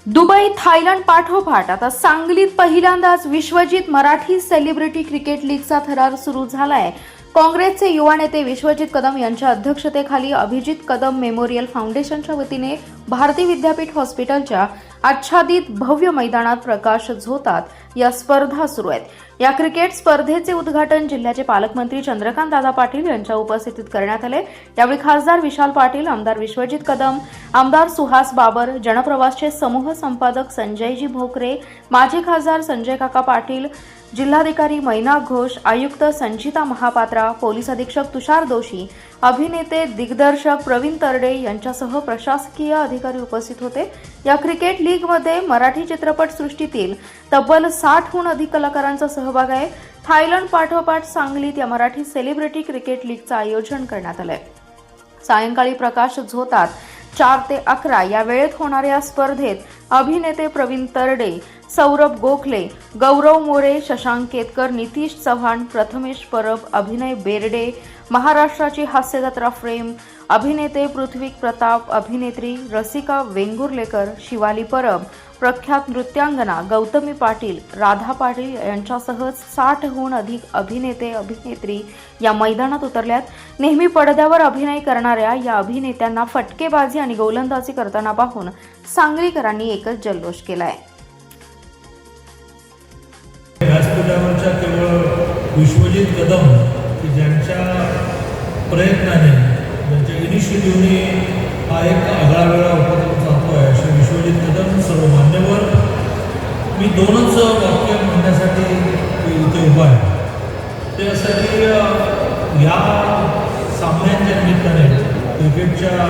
Dubai, Thailand पाठोपाठ आता सांगलीत पहिल्यांदाच विश्वजित मराठी सेलिब्रिटी क्रिकेट लीगचा थरार सुरू झालाय. काँग्रेसचे युवा नेते विश्वजित कदम यांच्या अध्यक्षतेखाली अभिजित कदम मेमोरियल फाउंडेशनच्या वतीने भारती विद्यापीठ हॉस्पिटलच्या आच्छादित भव्य मैदानात प्रकाश झोतात या स्पर्धा सुरू आहेत. या क्रिकेट स्पर्धेचे उद्घाटन जिल्ह्याचे पालकमंत्री चंद्रकांत दादा पाटील यांच्या उपस्थितीत करण्यात आले. यावेळी खासदार विशाल पाटील, आमदार विश्वजित कदम, आमदार सुहास बाबर, जनप्रवासचे समूह संपादक संजयजी भोकरे, माजी खासदार संजय काका पाटील, जिल्हाधिकारी मैनाक घोष, आयुक्त संचिता महापात्रा, पोलीस अधीक्षक तुषार दोशी, अभिनेते दिग्दर्शक प्रवीण तरडे यांच्यासह प्रशासकीय अधिकारी उपस्थित होते. या क्रिकेट लीगमध्ये मराठी चित्रपटसृष्टीतील तब्बल 60हून अधिक कलाकारांचा सहभाग आहे. थायलंड पाठोपाठ सांगलीत या मराठी सेलिब्रिटी क्रिकेट लीगचं आयोजन करण्यात आलंय. सायंकाळी प्रकाश झोतात 4 ते 11 या वेळेत होणाऱ्या स्पर्धेत अभिनेते प्रवीण तरडे, सौरभ गोखले, गौरव मोरे, शशांक केतकर, नितीश चव्हाण, प्रथमेश परब, अभिनय बेर्डे, महाराष्ट्राची हास्यजत्रा फ्रेम, अभिनेते पृथ्वी प्रताप, अभिनेत्री रसिका वेंगुर्लेकर, शिवाली परब, प्रख्यात नृत्यांगना गौतमी पाटील, राधा पाटील यांच्यासह 60हून अधिक अभिनेते अभिनेत्री या मैदानात उतरल्यात. नेहमी पडद्यावर अभिनय करणाऱ्या या अभिनेत्यांना फटकेबाजी आणि गोलंदाजी करताना पाहून सांगलीकरांनी एकच जल्लोष केलाय. व्यासपीठावरच्या केवळ विश्वजित कदम की ज्यांच्या प्रयत्नाने, ज्यांच्या इनिशिएटिव्हने हा एक आगळावेगळा उपक्रम चालतो आहे, असे विश्वजित कदम सर्व मान्यवर. मी दोनच वाक्य म्हणण्यासाठी इथे उभा आहे. ते असं की या सामन्यांच्या निमित्ताने, क्रिकेटच्या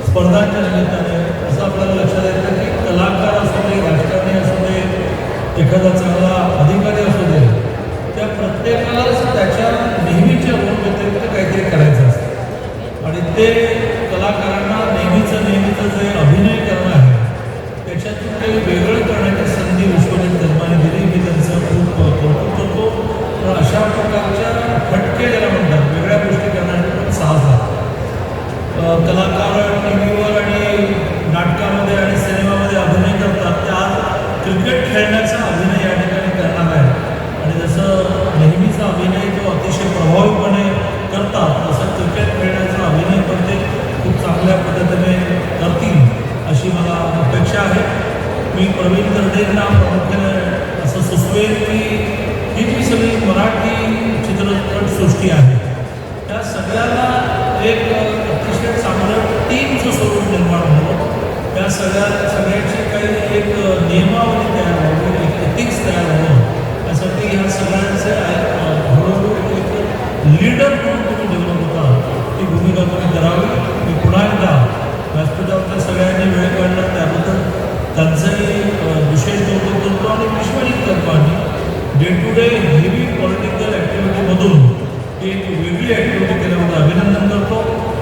स्पर्धांच्या निमित्ताने असं आपल्याला लक्षात येतं की कलाकार असू दे, राजकारणी असू दे, एखादा चांगला अधिकारी असू दे, त्या प्रत्येकालाच त्याच्या नेहमीच्या रोल व्यतिरिक्त काहीतरी करायचं असतं. आणि ते कलाकारांना नेहमीचं जे अभिनय करणं आहे त्याच्यातून काही वेगळं करण्याची संधी विश्वजित कदमाने दिली. मी त्यांचं खूप कौतुक करतो. पण अशा प्रकारच्या फटके ज्याला म्हणतात, वेगळ्या गोष्टी करण्याचे पण साहस आहे. कलाकार टी व्हीवर आणि नाटकामध्ये आणि सिनेमामध्ये अभिनय करतात, त्या आज क्रिकेट खेळण्याचा अभिनय या ठिकाणी करणार आहे. आणि जसं नेहमीचा अभिनय जो अतिशय प्रभावीपणे करतात, तसं क्रिकेट खेळण्याचा अभिनय पण ते खूप चांगल्या पद्धतीने करतील अशी मला अपेक्षा आहे. मी प्रवीण तरडेंना प्रामुख्याने असं सुचवेन की ही जी सगळी मराठी चित्रपटसृष्टी आहे त्या सगळ्याला एक अतिशय चांगलं टीमचं स्वरूप निर्माण होतं. त्या सगळ्याची काही एक नियमावली तयार व्हावी, एक एथिक्स तयार व्हावं, यासाठी ह्या सगळ्यांचे हळूहळू एक लीडर म्हणून तुम्ही डेव्हलप होता, ती भूमिका तुम्ही करावी. मी पुन्हा एकदा व्यासपीठावरच्या सगळ्यांनी वेळ काढला त्याबद्दल त्यांचंही विशेष कौतुक करतो. आणि विश्वजित कदमांनी day to day heavy political ॲक्टिव्हिटीमधून एक वेगळी ॲक्टिव्हिटी केल्याबद्दल अभिनंदन करतो.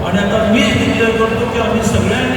आणि आता मी डिक्लेअर करतो की आम्ही सगळ्यांनी